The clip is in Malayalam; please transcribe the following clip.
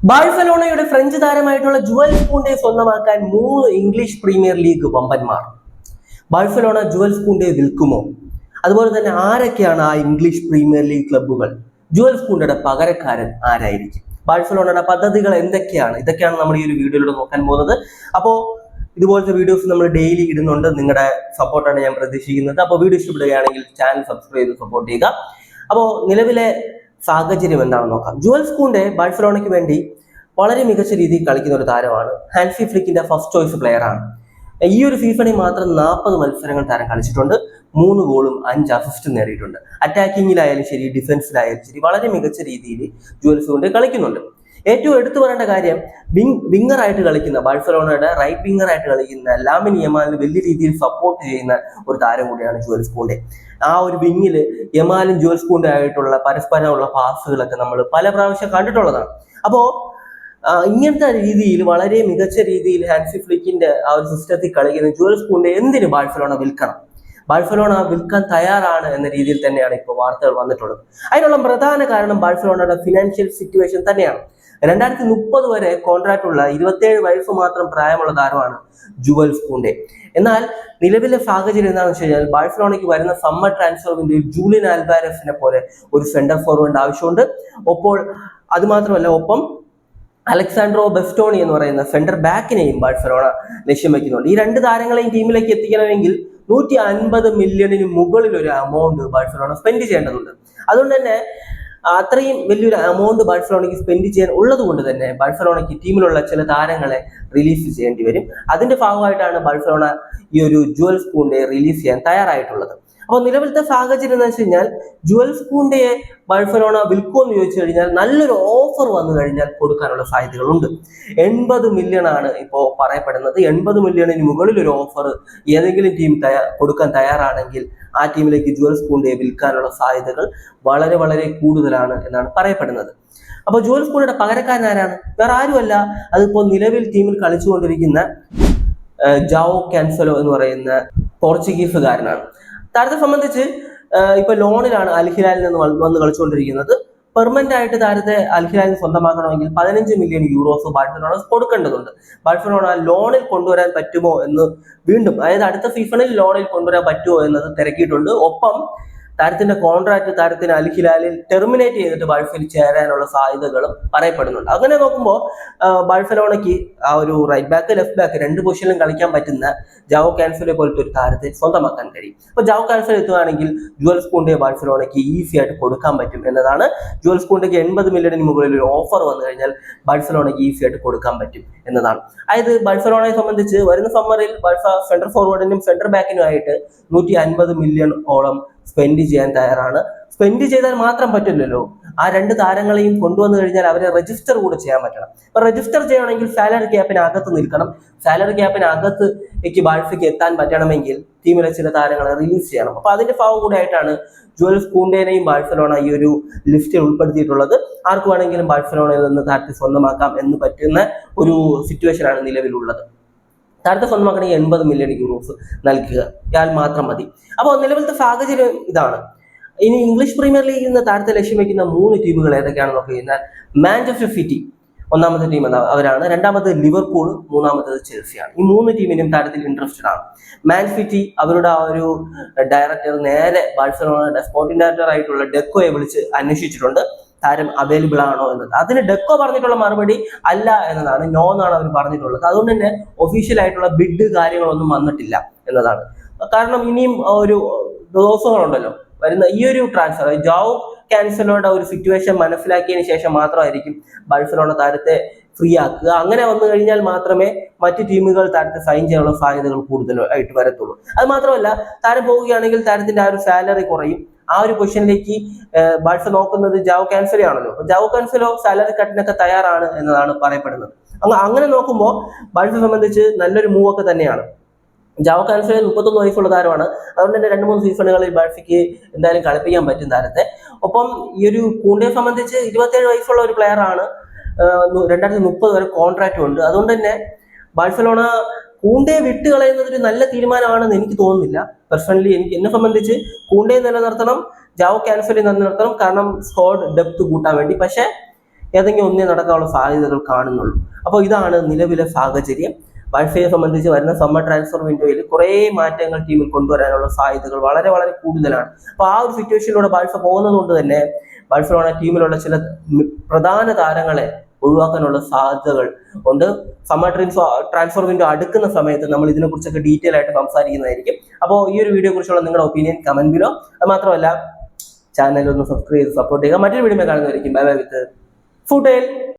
ബാഴ്സലോണയുടെ ഫ്രഞ്ച് താരമായിട്ടുള്ള ജുവൽസ് കൂണ്ടെ സ്വന്തമാക്കാൻ 3 ഇംഗ്ലീഷ് പ്രീമിയർ ലീഗ് വമ്പന്മാർ. ബാഴ്സലോണ ജുവൽസ് കൂണ്ടെ വിൽക്കുമോ? അതുപോലെ തന്നെ ആരൊക്കെയാണ് ആ ഇംഗ്ലീഷ് പ്രീമിയർ ലീഗ് ക്ലബ്ബുകൾ? ജുവൽസ് കൂണ്ടയുടെ പകരക്കാരൻ ആരായിരിക്കും? ബാഴ്സലോണയുടെ പദ്ധതികൾ എന്തൊക്കെയാണ്? ഇതൊക്കെയാണ് നമ്മൾ ഈ ഒരു വീഡിയോയിലൂടെ നോക്കാൻ പോകുന്നത്. അപ്പോൾ ഇതുപോലത്തെ വീഡിയോസ് നമ്മൾ ഡെയിലി ഇടുന്നുണ്ട്. നിങ്ങളുടെ സപ്പോർട്ടാണ് ഞാൻ പ്രതീക്ഷിക്കുന്നത്. അപ്പോൾ വീഡിയോ ഇഷ്ടപ്പെടുകയാണെങ്കിൽ ചാനൽ സബ്സ്ക്രൈബ് ചെയ്ത് സപ്പോർട്ട് ചെയ്യുക. അപ്പോൾ നിലവിലെ സാഹചര്യം എന്താണെന്ന് നോക്കാം. ജുവൽസ് കൂണ്ടെ ബാഴ്സലോണയ്ക്ക് വേണ്ടി വളരെ മികച്ച രീതിയിൽ കളിക്കുന്ന ഒരു താരമാണ്. ഹാൻസി ഫ്ലിക്കിന്റെ ഫസ്റ്റ് ചോയ്സ് പ്ലെയർ ആണ്. ഈ ഒരു സീസണിൽ മാത്രം 40 മത്സരങ്ങൾ താരം കളിച്ചിട്ടുണ്ട്. 3 ഗോളും 5 അസിസ്റ്റും നേടിയിട്ടുണ്ട്. അറ്റാക്കിങ്ങിലായാലും ശരി, ഡിഫൻസിലായാലും ശരി, വളരെ മികച്ച രീതിയിൽ ജുവൽസ് കൂണ്ടെ കളിക്കുന്നുണ്ട്. ഏറ്റവും എടുത്തു പറയേണ്ട കാര്യം, വിങ്ങറായിട്ട് കളിക്കുന്ന, ബാഴ്സലോണയുടെ റൈറ്റ് വിങ്ങറായിട്ട് കളിക്കുന്ന ലാമിൻ യമാലിന് വലിയ രീതിയിൽ സപ്പോർട്ട് ചെയ്യുന്ന ഒരു താരം കൂടിയാണ് ജുവൽസ് കൂണ്ടെ. ആ ഒരു വിങ്ങില് യമാലും ജുവൽസ് കൂണ്ടെ ആയിട്ടുള്ള പരസ്പരമുള്ള പാസുകളൊക്കെ നമ്മൾ പല പ്രാവശ്യം കണ്ടിട്ടുള്ളതാണ്. അപ്പോൾ ഇങ്ങനത്തെ രീതിയിൽ വളരെ മികച്ച രീതിയിൽ ഹാൻസി ഫ്ലിക്കിന്റെ ആ ഒരു സിസ്റ്റത്തിൽ കളിക്കുന്ന ജുവൽസ് കൂണ്ടെ എന്തിന് ബാഴ്സലോണ വിൽക്കണം? ബാഴ്സലോണ വിൽക്കാൻ തയ്യാറാണ് എന്ന രീതിയിൽ തന്നെയാണ് ഇപ്പോൾ വാർത്തകൾ വന്നിട്ടുള്ളത്. അതിനുള്ള പ്രധാന കാരണം ബാഴ്സലോണയുടെ ഫിനാൻഷ്യൽ സിറ്റുവേഷൻ തന്നെയാണ്. 2030 വരെ കോൺട്രാക്ട് ഉള്ള 27 വയസ്സ് മാത്രം പ്രായമുള്ള താരമാണ് ജുവൽസ് കൂണ്ടെ. എന്നാൽ നിലവിലെ സാഹചര്യം എന്താണെന്ന് വെച്ച് കഴിഞ്ഞാൽ, ബാഴ്സലോണയ്ക്ക് വരുന്ന സമ്മർ ട്രാൻസ്ഫർ വിൻഡോയിൽ ജൂലിയൻ ആൽവാരസിനെ പോലെ ഒരു സെന്റർ ഫോർവേഡ് ആവശ്യമുണ്ട്. ഒപ്പം അലക്സാൻഡ്രോ ബെസ്റ്റോണി എന്ന് പറയുന്ന സെന്റർ ബാക്കിനെയും ബാഴ്സലോണ ലക്ഷ്യം വെക്കുന്നുണ്ട്. ഈ 2 താരങ്ങളെയും ടീമിലേക്ക് എത്തിക്കണമെങ്കിൽ 150 മില്യണിന് മുകളിൽ ഒരു എമൗണ്ട് ബാഴ്സലോണ സ്പെൻഡ് ചെയ്യേണ്ടതുണ്ട്. അതുകൊണ്ട് തന്നെ അത്രയും വലിയൊരു എമൗണ്ട് ബാഴ്സലോണയ്ക്ക് സ്പെൻഡ് ചെയ്യാൻ ഉള്ളത് കൊണ്ട് തന്നെ ബാഴ്സലോണയ്ക്ക് ടീമിലുള്ള ചില താരങ്ങളെ റിലീസ് ചെയ്യേണ്ടി വരും. അതിന്റെ ഭാഗമായിട്ടാണ് ബാഴ്സലോണ ഈ ഒരു ജുവൽസ് കൂണ്ടെ റിലീസ് ചെയ്യാൻ തയ്യാറായിട്ടുള്ളത്. അപ്പോൾ നിലവിലത്തെ സാഹചര്യം എന്ന് വെച്ച് കഴിഞ്ഞാൽ, ജുവൽസ് കൂണ്ടെയെ ബാഴ്സലോണ വിൽക്കുമെന്ന് ചോദിച്ചു കഴിഞ്ഞാൽ നല്ലൊരു ഓഫർ വന്നു കഴിഞ്ഞാൽ കൊടുക്കാനുള്ള സാധ്യതകളുണ്ട്. 80 മില്യൺ ആണ് ഇപ്പോൾ പറയപ്പെടുന്നത്. 80 മില്യണിന് മുകളിൽ ഒരു ഓഫർ ഏതെങ്കിലും ടീം കൊടുക്കാൻ തയ്യാറാണെങ്കിൽ ആ ടീമിലേക്ക് ജുവൽസ് കൂണ്ടെയെ വിൽക്കാനുള്ള സാധ്യതകൾ വളരെ വളരെ കൂടുതലാണ് എന്നാണ് പറയപ്പെടുന്നത്. അപ്പോൾ ജുവൽസ് കൂണ്ടെയുടെ പകരക്കാരൻ ആരാണ്? വേറെ ആരുമല്ല, അതിപ്പോൾ നിലവിൽ ടീമിൽ കളിച്ചുകൊണ്ടിരിക്കുന്ന ജാവോ കാൻസെലോ എന്ന് പറയുന്ന പോർച്ചുഗീസുകാരനാണ്. താരത്തെ സംബന്ധിച്ച് ഇപ്പൊ ലോണിലാണ് അൽ ഹിലാലിൽ നിന്ന് വന്ന് കളിച്ചുകൊണ്ടിരിക്കുന്നത്. പെർമനന്റ് ആയിട്ട് താരത്തെ അൽ ഹിലാലിൽ സ്വന്തമാക്കണമെങ്കിൽ 15 മില്യൺ യൂറോസ് ബാഴ്സലോണ കൊടുക്കേണ്ടതുണ്ട്. ബാഴ്സലോണ ലോണിൽ കൊണ്ടുവരാൻ പറ്റുമോ എന്ന് വീണ്ടും, അതായത് അടുത്ത സീസണിൽ ലോണിൽ കൊണ്ടുവരാൻ പറ്റുമോ എന്നത് തിരക്കിയിട്ടുണ്ട്. ഒപ്പം താരത്തിന്റെ കോൺട്രാക്ട് താരത്തിന് അൽ ഹിലാലിൽ ടെർമിനേറ്റ് ചെയ്തിട്ട് ബാഴ്സയിൽ ചേരാനുള്ള സാധ്യതകളും പറയപ്പെടുന്നുണ്ട്. അങ്ങനെ നോക്കുമ്പോൾ ബാഴ്സലോണയ്ക്ക് ആ ഒരു റൈറ്റ് ബാക്ക്, ലെഫ്റ്റ് ബാക്ക് 2 പൊസിഷനിലും കളിക്കാൻ പറ്റുന്ന ജാവോ കാൻസെലോ പോലത്തെ ഒരു താരത്തെ സ്വന്തമാക്കാൻ കഴിയും. അപ്പോൾ ജാവോ കാൻസെലോ എത്തുകയാണെങ്കിൽ ജുവൽസ് കൂണ്ടെ ബാഴ്സലോണയ്ക്ക് ഈസി ആയിട്ട് കൊടുക്കാൻ പറ്റും എന്നതാണ്. ജുവൽസ് കൂണ്ടെക്ക് 80 മില്യണിന് മുകളിൽ ഒരു ഓഫർ വന്നു കഴിഞ്ഞാൽ ബാഴ്സലോണയ്ക്ക് ഈസി ആയിട്ട് കൊടുക്കാൻ പറ്റും എന്നതാണ്. അതായത് ബാഴ്സലോണയെ സംബന്ധിച്ച് വരുന്ന സമ്മറിൽ ബാഴ്സ സെന്റർ ഫോർവേഡിനും സെന്റർ ബാക്കിനും ആയിട്ട് 150 മില്യൺ ഓളം സ്പെൻഡ് ചെയ്യാൻ തയ്യാറാണ്. സ്പെൻഡ് ചെയ്താൽ മാത്രം പറ്റില്ലല്ലോ, ആ 2 താരങ്ങളെയും കൊണ്ടുവന്നു കഴിഞ്ഞാൽ അവരെ രജിസ്റ്റർ കൂടെ ചെയ്യാൻ പറ്റണം. അപ്പൊ രജിസ്റ്റർ ചെയ്യണമെങ്കിൽ സാലറി ക്യാപ്പിനകത്ത് നിൽക്കണം. സാലറി ക്യാപ്പിനകത്തേക്ക് ബാഴ്സയ്ക്ക് എത്താൻ പറ്റണമെങ്കിൽ ടീമിലെ ചില താരങ്ങളെ റിലീസ് ചെയ്യണം. അപ്പൊ അതിന്റെ ഭാഗം കൂടെ ആയിട്ടാണ് ജുവൽസ് കൂണ്ടെനെയും ബാഴ്സലോണ ഈ ഒരു ലിസ്റ്റിൽ ഉൾപ്പെടുത്തിയിട്ടുള്ളത്. ആർക്ക് വേണമെങ്കിലും ബാഴ്സലോണയിൽ നിന്ന് താരത്തെ സ്വന്തമാക്കാം എന്ന് പറ്റുന്ന ഒരു സിറ്റുവേഷനാണ് നിലവിലുള്ളത്. താരത്തെ സ്വന്തമാക്കണമെങ്കിൽ 80 മില്യൺ യൂറോസ് നൽകുക, ഇയാൾ മാത്രം മതി. അപ്പോൾ നിലവിലത്തെ സാഹചര്യം ഇതാണ്. ഇനി ഇംഗ്ലീഷ് പ്രീമിയർ ലീഗിൽ നിന്ന് താരത്തെ ലക്ഷ്യം വെക്കുന്ന 3 ടീമുകൾ ഏതൊക്കെയാണെന്ന് നോക്കി കഴിഞ്ഞാൽ, മാഞ്ചസ്റ്റർ സിറ്റി ഒന്നാമത്തെ ടീം അവരാണ്, രണ്ടാമത് ലിവർപൂൾ, മൂന്നാമത്തേത് ചെൽസിയാണ്. ഈ 3 ടീമിനും താരത്തിൽ ഇൻട്രസ്റ്റഡ് ആണ്. മാൻ സിറ്റി അവരുടെ ആ ഒരു ഡയറക്ടർ നേരെ ബാഴ്സലോണയുടെ സ്പോർട്ടിംഗ് ഡയറക്ടർ ആയിട്ടുള്ള ഡെക്കോയെ വിളിച്ച് അന്വേഷിച്ചിട്ടുണ്ട്, താരം അവൈലബിൾ ആണോ എന്നത്. അതിന് ഡെക്കോ പറഞ്ഞിട്ടുള്ള മറുപടി അല്ല എന്നതാണ്, നോ എന്നാണ് അവർ പറഞ്ഞിട്ടുള്ളത്. അതുകൊണ്ട് തന്നെ ഒഫീഷ്യൽ ആയിട്ടുള്ള ബിഡ് കാര്യങ്ങളൊന്നും വന്നിട്ടില്ല എന്നതാണ്. കാരണം ഇനിയും ഒരു ദിവസങ്ങളുണ്ടല്ലോ വരുന്ന ഈ ഒരു ട്രാൻസ്ഫർ, ജാവോ കാൻസെലോയുടെ ഒരു സിറ്റുവേഷൻ മനസ്സിലാക്കിയതിന് ശേഷം മാത്രമായിരിക്കും ബാഴ്സലോണ താരത്തെ ഫ്രീ ആക്കുക. അങ്ങനെ വന്നു കഴിഞ്ഞാൽ മാത്രമേ മറ്റു ടീമുകൾ താരത്തെ സൈൻ ചെയ്യാനുള്ള സാധ്യതകൾ കൂടുതലായിട്ട് വരത്തുള്ളൂ. അത് മാത്രമല്ല, താരം പോവുകയാണെങ്കിൽ താരത്തിന്റെ ആ ഒരു സാലറി കുറയും. ആ ഒരു പൊസിഷനിലേക്ക് ബാഴ്സ നോക്കുന്നത് ജാവോ കാൻസെലോ ആണല്ലോ. ജാവോ കാൻസെലോ സാലറി കട്ടിനൊക്കെ തയ്യാറാണ് എന്നതാണ് പറയപ്പെടുന്നത്. അങ്ങനെ നോക്കുമ്പോൾ ബാഴ്സയെ സംബന്ധിച്ച് നല്ലൊരു മൂവ് ഒക്കെ തന്നെയാണ്. ജാവോ കാൻസെലോ 31 വയസ്സുള്ള താരമാണ്. അതുകൊണ്ട് തന്നെ 2-3 സീസണുകളിൽ ബാഴ്സയ്ക്ക് എന്തായാലും കളിപ്പിക്കാൻ പറ്റും താരത്തെ. ഒപ്പം ഈ ഒരു കൂണ്ടെയെ സംബന്ധിച്ച് 27 വയസ്സുള്ള ഒരു പ്ലെയർ ആണ്. 2030 വരെ കോൺട്രാക്റ്റും ഉണ്ട്. അതുകൊണ്ട് തന്നെ ബാഴ്സലോണ കൂണ്ടെ വിട്ട് കളയുന്നത് ഒരു നല്ല തീരുമാനമാണെന്ന് എനിക്ക് തോന്നുന്നില്ല. പേഴ്സണലി എന്നെ സംബന്ധിച്ച് കൂണ്ടെ നിലനിർത്തണം, ജാവോ കാൻസെലോ നിലനിർത്തണം, കാരണം സ്ക്വാഡ് ഡെപ്ത് കൂട്ടാൻ വേണ്ടി. പക്ഷേ ഏതെങ്കിലും ഒന്നേ നടക്കാനുള്ള സാധ്യതകൾ കാണുന്നുള്ളൂ. അപ്പോൾ ഇതാണ് നിലവിലെ സാഹചര്യം. ബാഴ്സയെ സംബന്ധിച്ച് വരുന്ന സമ്മർ ട്രാൻസ്ഫർ വിൻഡോയിൽ കുറേ മാറ്റങ്ങൾ ടീമിൽ കൊണ്ടുവരാനുള്ള സാധ്യതകൾ വളരെ വളരെ കൂടുതലാണ്. അപ്പോൾ ആ ഒരു സിറ്റുവേഷനിലൂടെ ബാഴ്സ പോകുന്നത് കൊണ്ട് തന്നെ ബാഴ്സലോണ ടീമിലുള്ള ചില പ്രധാന താരങ്ങളെ ഒഴിവാക്കാനുള്ള സാധ്യതകൾ ഉണ്ട്. സമ്മർ ട്രാൻസ്ഫർ വിൻഡോ അടുക്കുന്ന സമയത്ത് നമ്മൾ ഇതിനെക്കുറിച്ചൊക്കെ ഡീറ്റെയിൽ ആയിട്ട് സംസാരിക്കുന്നതായിരിക്കും. അപ്പോൾ ഈ ഒരു വീഡിയോയെ കുറിച്ചുള്ള നിങ്ങളുടെ ഒപ്പീനിയൻ കമന്റ് ബിലോ. അത് മാത്രമല്ല ചാനൽ ഒന്ന് സബ്സ്ക്രൈബ് ചെയ്ത് സപ്പോർട്ട് ചെയ്യുക. മറ്റൊരു വീഡിയോ കാണുന്നതായിരിക്കും. ബൈ ബൈ വിത്ത് ഫുട്ബോൾ.